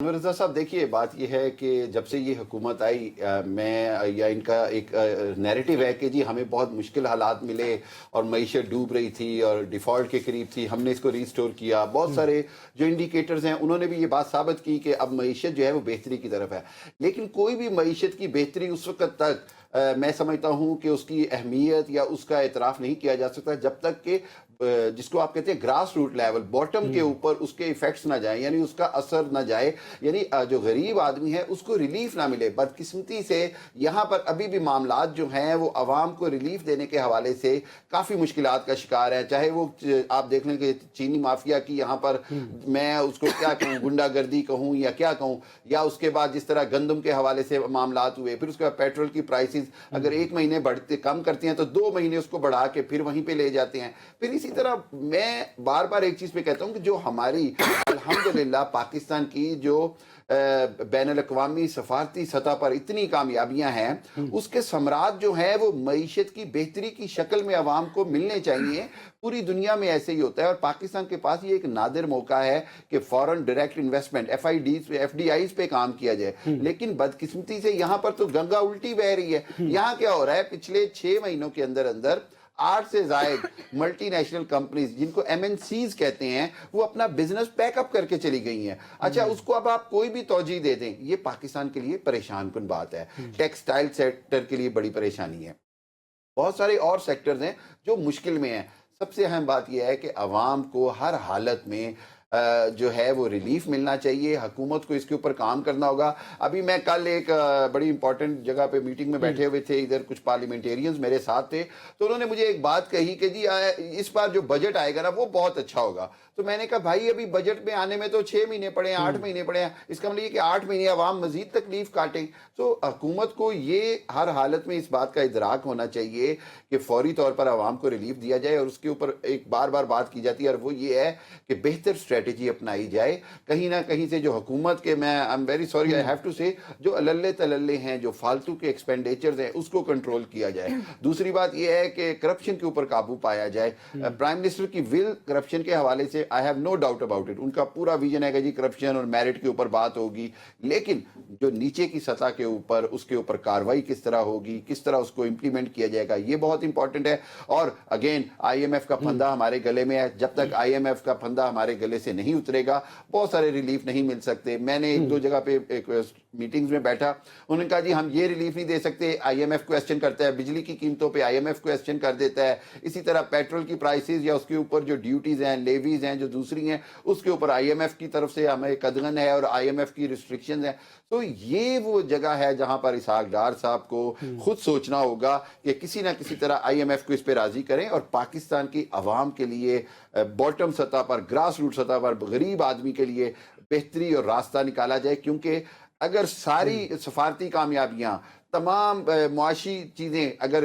انور رضا صاحب دیکھیے بات یہ ہے کہ جب سے یہ حکومت آئی میں یا ان کا ایک نیریٹو ہے کہ جی ہمیں بہت مشکل حالات ملے اور معیشت ڈوب رہی تھی اور ڈیفالٹ کے قریب تھی، ہم نے اس کو ریسٹور کیا. بہت سارے جو انڈیکیٹرز ہیں انہوں نے بھی یہ بات ثابت کی کہ اب معیشت جو ہے وہ بہتری کی طرف ہے. لیکن کوئی بھی معیشت کی بہتری اس وقت تک میں سمجھتا ہوں کہ اس کی اہمیت یا اس کا اعتراف نہیں کیا جا سکتا جب تک کہ جس کو آپ کہتے ہیں گراس روٹ لیول، باٹم کے اوپر اس کے ایفیکٹس نہ جائیں، یعنی اس کا اثر نہ جائے، یعنی جو غریب آدمی ہے اس کو ریلیف نہ ملے. بدقسمتی سے یہاں پر ابھی بھی معاملات جو ہیں وہ عوام کو ریلیف دینے کے حوالے سے کافی مشکلات کا شکار ہیں. چاہے وہ آپ دیکھ لیں کہ چینی مافیا کی یہاں پر میں اس کو کیا کہوں، گنڈا گردی کہوں یا کیا کہوں، یا اس کے بعد جس طرح گندم کے حوالے سے معاملات ہوئے، پھر اس کے بعد پیٹرول کی پرائسز اگر ایک مہینے بڑھتے کم کرتے ہیں تو 2 مہینے اس کو بڑھا کے پھر وہیں پہ لے جاتے ہیں. پھر اسی طرح میں بار بار ایک چیز پہ کہتا ہوں کہ جو ہماری الحمدللہ پاکستان کی جو بین الاقوامی سفارتی سطح پر اتنی کامیابیاں ہیں، اس کے ثمرات جو ہیں وہ معیشت کی بہتری کی شکل میں عوام کو ملنے چاہیے. پوری دنیا میں ایسے ہی ہوتا ہے اور پاکستان کے پاس یہ ایک نادر موقع ہے کہ foreign direct investment FDIs پہ کام کیا جائے. لیکن بدقسمتی سے یہاں پر تو گنگا الٹی بہ رہی ہے. یہاں کیا ہو رہا ہے، پچھلے 6 مہینوں کے اندر 8 سے زائد ملٹی نیشنل کمپنیز جن کو ایم این سیز کہتے ہیں وہ اپنا بزنس پیک اپ کر کے چلی گئی ہیں. اچھا، اس کو اب آپ کوئی بھی توجہ دے دیں، یہ پاکستان کے لیے پریشان کن بات ہے. ٹیکسٹائل سیکٹر کے لیے بڑی پریشانی ہے. بہت سارے اور سیکٹرز ہیں جو مشکل میں ہیں. سب سے اہم بات یہ ہے کہ عوام کو ہر حالت میں جو ہے وہ ریلیف ملنا چاہیے. حکومت کو اس کے اوپر کام کرنا ہوگا. ابھی میں کل ایک بڑی امپورٹنٹ جگہ پہ میٹنگ میں بیٹھے ہوئے تھے، ادھر کچھ پارلیمنٹیرینز میرے ساتھ تھے، تو انہوں نے مجھے ایک بات کہی کہ جی اس بار جو بجٹ آئے گا نا وہ بہت اچھا ہوگا. تو میں نے کہا بھائی ابھی بجٹ میں آنے میں تو 6 مہینے پڑے ہیں، 8 مہینے پڑے ہیں، اس کا مطلب یہ کہ 8 مہینے عوام مزید تکلیف کاٹیں. تو حکومت کو یہ ہر حالت میں اس بات کا ادراک ہونا چاہیے کہ فوری طور پر عوام کو ریلیف دیا جائے. اور اس کے اوپر ایک بار بار بات کی جاتی ہے اور وہ یہ ہے کہ بہتر اسٹریٹجی اپنائی جائے. کہیں نہ کہیں سے جو حکومت کے میں I am very sorry I have to say جو اللے تللے ہیں، جو فالتو کے ایکسپینڈیچرز ہیں، اس کو کنٹرول کیا جائے. دوسری بات یہ ہے کہ کرپشن کے اوپر قابو پایا جائے. پرائم منسٹر کی ول کرپشن کے حوالے سے I have no doubt about it, ان کا پورا ویژن ہے کہ جی کرپشن اور میرٹ کے اوپر بات ہوگی. لیکن جو نیچے کی سطح کے اوپر اس کے اوپر کاروائی کس طرح ہوگی، کس طرح اس کو امپلیمنٹ کیا جائے گا، یہ بہت امپورٹنٹ ہے. اور اگین آئی ایم ایف کا پھندا ہمارے گلے میں ہے. جب تک آئی ایم ایف کا پھندا ہمارے گلے سے نہیں اترے گا بہت سارے ریلیف نہیں مل سکتے. میں نے 1-2 جگہ پہ میٹنگز میں بیٹھا، انہوں نے کہا جی ہم یہ ریلیف نہیں دے سکتے. آئی ایم ایف کویسچن کرتا ہے، بجلی کی قیمتوں پہ آئی ایم ایف کویسچن کر دیتا ہے. اسی طرح پیٹرول کی پرائسز یا اس کے اوپر جو ڈیوٹیز ہیں، لیویز ہیں جو دوسری ہیں، اس کے اوپر آئی ایم ایف کی طرف سے ہمیں قدغن ہے اور آئی ایم ایف کی ریسٹرکشنز ہیں. تو یہ وہ جگہ ہے جہاں پر اسحاق ڈار صاحب کو خود سوچنا ہوگا کہ کسی نہ کسی طرح آئی ایم ایف کو اس پہ راضی کریں اور پاکستان کی عوام کے لیے باٹم سطح پر، گراس روٹ سطح پر، غریب آدمی کے لیے بہتری اور راستہ نکالا جائے. کیونکہ اگر ساری سفارتی کامیابیاں، تمام معاشی چیزیں، اگر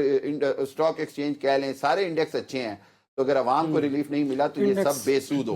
اسٹاک ایکسچینج کہہ لیں، سارے انڈیکس اچھے ہیں، تو اگر عوام کو ریلیف نہیں ملا تو یہ سب بے سود ہو.